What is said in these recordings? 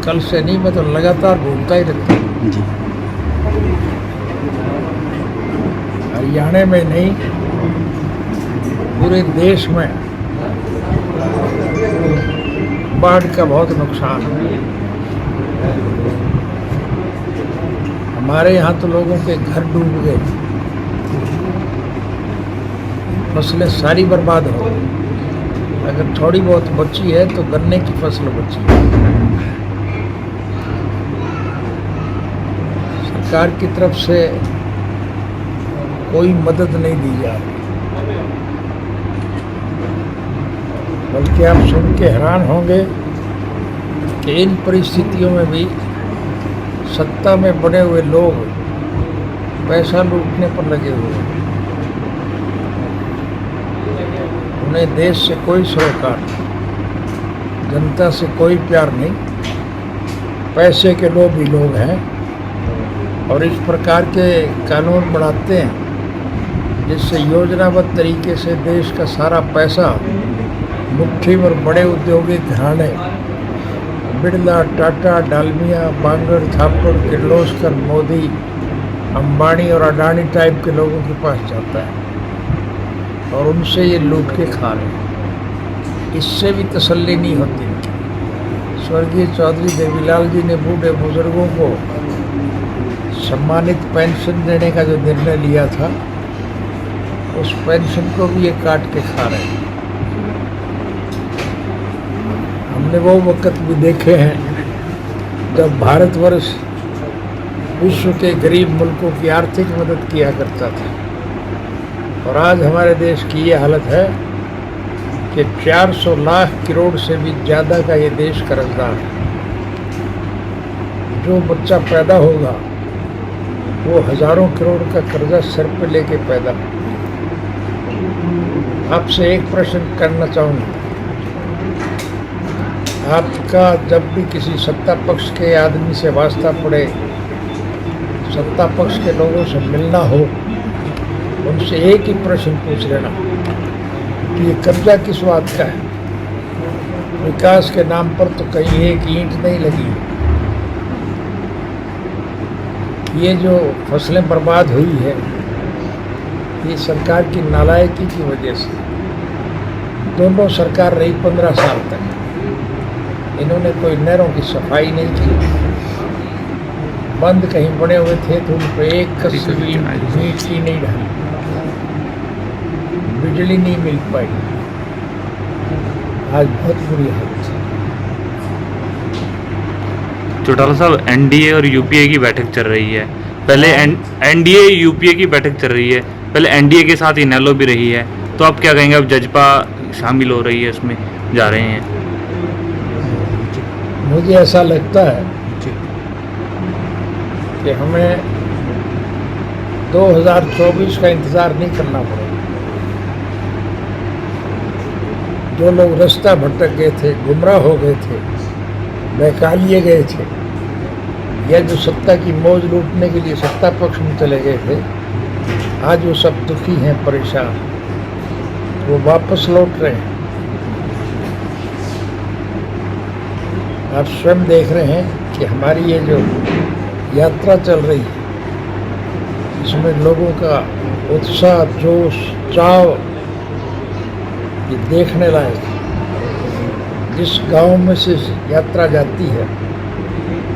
कल से नहीं, मैं तो लगातार घूमता ही रहता हूँ। जी। हरियाणा में नहीं, पूरे देश में बाढ़ का बहुत नुकसान है। हमारे यहाँ तो लोगों के घर डूब गए, फसलें सारी बर्बाद हो गई। अगर थोड़ी बहुत बची है तो गन्ने की फसल बची है। सरकार की तरफ से कोई मदद नहीं दी जा रही, बल्कि आप सुन के हैरान होंगे कि इन परिस्थितियों में भी सत्ता में बड़े हुए लोग पैसा लूटने पर लगे हुए हैं। उन्हें देश से कोई सरोकार नहीं, जनता से कोई प्यार नहीं, पैसे के लोभी लोग हैं और इस प्रकार के कानून बनाते हैं जिससे योजनाबद्ध तरीके से देश का सारा पैसा मुट्ठी भर बड़े औद्योगिक घराने बिरला, टाटा, डालमिया, बांगड़, थापड़, किर्लोस्कर, मोदी, अंबानी और अडानी टाइप के लोगों के पास जाता है और उनसे ये लूट के खा रहे हैं। इससे भी तसल्ली नहीं होती इनकी। स्वर्गीय चौधरी देवीलाल जी ने बूढ़े बुजुर्गों को सम्मानित पेंशन देने का जो निर्णय लिया था, उस पेंशन को भी ये काट के खा रहे हैं। हमने वो वक़्त भी देखे हैं जब भारतवर्ष विश्व के गरीब मुल्कों की आर्थिक मदद किया करता था, और आज हमारे देश की ये हालत है कि 400 लाख करोड़ से भी ज़्यादा का ये देश कर्जदार है। जो बच्चा पैदा होगा वो हज़ारों करोड़ का कर्जा सिर पे लेके पैदा। आपसे एक प्रश्न करना चाहूँगा, आपका जब भी किसी सत्ता पक्ष के आदमी से वास्ता पड़े, सत्ता पक्ष के लोगों से मिलना हो, उनसे एक ही प्रश्न पूछ लेना कि ये कर्जा किस बात का है। विकास के नाम पर तो कहीं एक ईंट नहीं लगी। ये जो फसलें बर्बाद हुई है, ये सरकार की नालायकी की वजह से। दोनों सरकार रही 15 साल तक, इन्होंने कोई नहरों की सफाई नहीं की, बंद कहीं पड़े हुए थे तो उन पर एक कस भी मिट्टी नहीं डाली, बिजली नहीं मिल पाई। आज बहुत बुरी हालत है। चौटाला साहब, एनडीए और यूपीए की बैठक चल रही है। पहले एनडीए यूपीए की बैठक चल रही है, पहले एनडीए के साथ इनेलो भी रही है, तो आप क्या कहेंगे? अब जजपा शामिल हो रही है, उसमें जा रहे हैं। मुझे ऐसा लगता है कि हमें 2024 का इंतज़ार नहीं करना पड़ेगा। जो लोग रास्ता भटक गए थे, गुमराह हो गए थे, बहका लिए गए थे, या जो सत्ता की मौज लूटने के लिए सत्ता पक्ष में चले गए थे, आज वो सब दुखी हैं, परेशान, वो वापस लौट रहे हैं। आप स्वयं देख रहे हैं कि हमारी ये जो यात्रा चल रही है, इसमें लोगों का उत्साह, जोश, चाव ये देखने लायक है। जिस गांव में से यात्रा जाती है,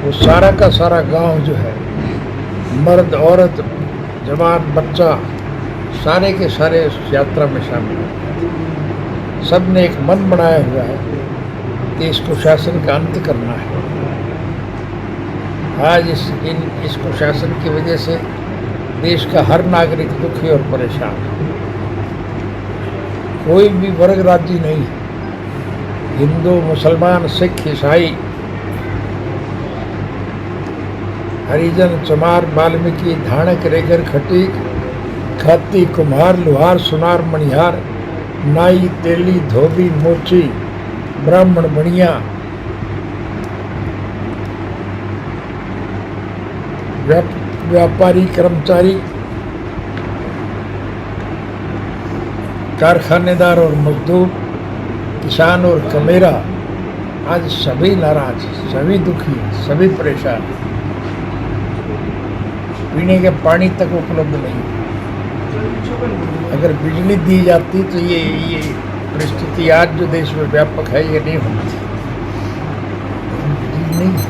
वो सारा का सारा गांव जो है, मर्द, औरत, जवान, बच्चा, सारे के सारे उस यात्रा में शामिल हैं। सब ने एक मन बनाया हुआ है कि इस कुशासन का अंत करना है। आज इस कुशासन की वजह से देश का हर नागरिक दुखी और परेशान है। कोई भी वर्ग राजी नहीं, हिंदू, मुसलमान, सिख, ईसाई, हरिजन, चमार, वाल्मीकि, धाणक, रेगर, खटीक, खाती, कुम्हार, लुहार, सुनार, मणिहार, नाई, तेली, धोबी, मोची, ब्राह्मण, बनिया, व्यापारी, कर्मचारी, कारखानेदार और मजदूर, किसान और कमेरा, आज सभी नाराज, सभी दुखी, सभी परेशान, पीने के पानी तक उपलब्ध नहीं। अगर बिजली दी जाती तो ये परिस्थिति आज जो देश में व्यापक है ये नहीं होनी थी। बिजली नहीं।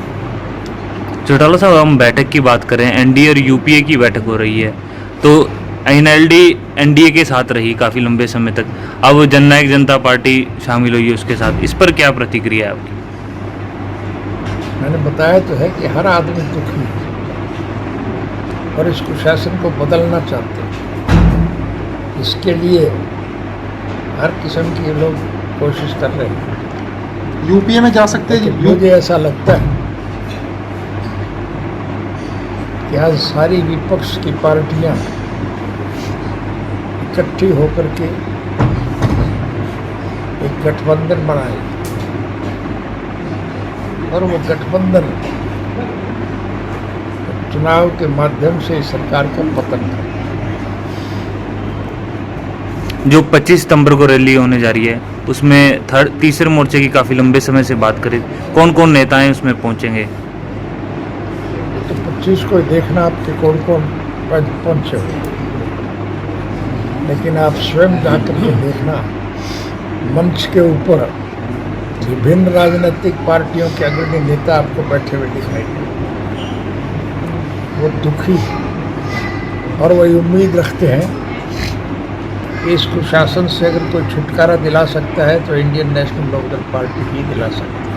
चौटाला साहब, हम बैठक की बात करें, एनडीए और यूपीए की बैठक हो रही है, तो एनएलडी एनडीए के साथ रही काफ़ी लंबे समय तक, अब जननायक जनता पार्टी शामिल हुई है उसके साथ, इस पर क्या प्रतिक्रिया है आपकी? मैंने बताया तो है कि हर आदमी दुखी है और इस कुशासन को बदलना चाहते हैं। इसके लिए हर किस्म के लोग कोशिश कर रहे हैं। यूपीए में जा सकते हैं लेकिन मुझे ऐसा लगता है कि आज सारी विपक्ष की पार्टियां इकट्ठी होकर के एक गठबंधन बनाए और वो गठबंधन चुनाव के माध्यम से इस सरकार का पतन करे। जो 25 सितंबर को रैली होने जा रही है, उसमें तीसरे मोर्चे की काफ़ी लंबे समय से बात करें, कौन कौन नेताएं उसमें पहुंचेंगे? तो 25 को देखना आपके कौन कौन पहुंचे हो, लेकिन आप स्वयं जाकर के देखना, मंच के ऊपर विभिन्न राजनीतिक पार्टियों के अग्रणी नेता आपको बैठे हुए दिखाई देंगे। वो दुखी और वही उम्मीद रखते हैं कि इस कुशासन से अगर कोई छुटकारा दिला सकता है तो इंडियन नेशनल लोकदल पार्टी ही दिला सकती है।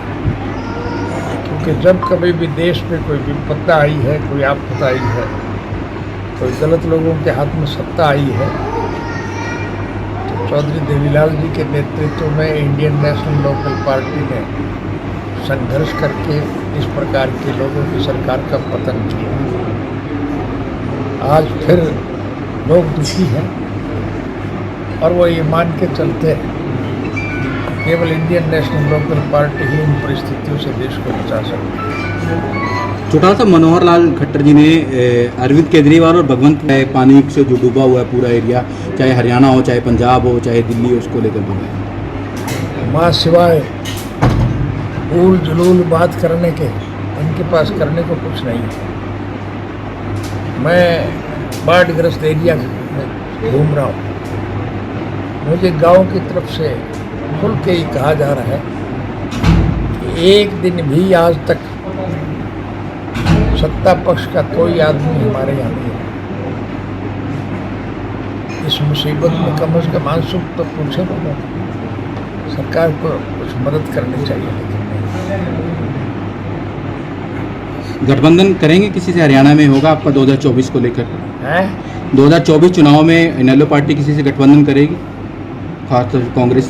क्योंकि जब कभी भी देश में कोई विपत्ता आई है, कोई आपदा आई है, कोई गलत लोगों के हाथ में सत्ता आई है, तो चौधरी देवीलाल जी के नेतृत्व में इंडियन नेशनल लोकदल पार्टी ने संघर्ष करके इस प्रकार के लोगों की सरकार का पतन किया। आज फिर लोग दुखी हैं और वो ये मान के चलते हैं केवल इंडियन नेशनल लोकदल पार्टी ही इन परिस्थितियों से देश को बचा सकती है। छोटा सा मनोहर लाल खट्टर जी ने अरविंद केजरीवाल और भगवंत पानी से जो डूबा हुआ है पूरा एरिया, चाहे हरियाणा हो, चाहे पंजाब हो, चाहे दिल्ली हो, उसको लेकर बोला। माँ सिवाय भूल जुलूल बात करने के इनके पास करने को कुछ नहीं है। मैं बाढ़ग्रस्त एरिया में घूम रहा हूँ, मुझे गांव की तरफ से खुल के ही कहा जा रहा है कि एक दिन भी आज तक सत्ता पक्ष का कोई आदमी हमारे यहाँ नहीं है। इस मुसीबत में कम से कम आंसू तो पूछे लोगों को, सरकार को कुछ मदद करनी चाहिए। लेकिन गठबंधन करेंगे किसी से? हरियाणा में होगा आपका 2024 को लेकर? है 2024 चुनाव में इनेलो पार्टी किसी से गठबंधन करेगी, खासतौर कांग्रेस?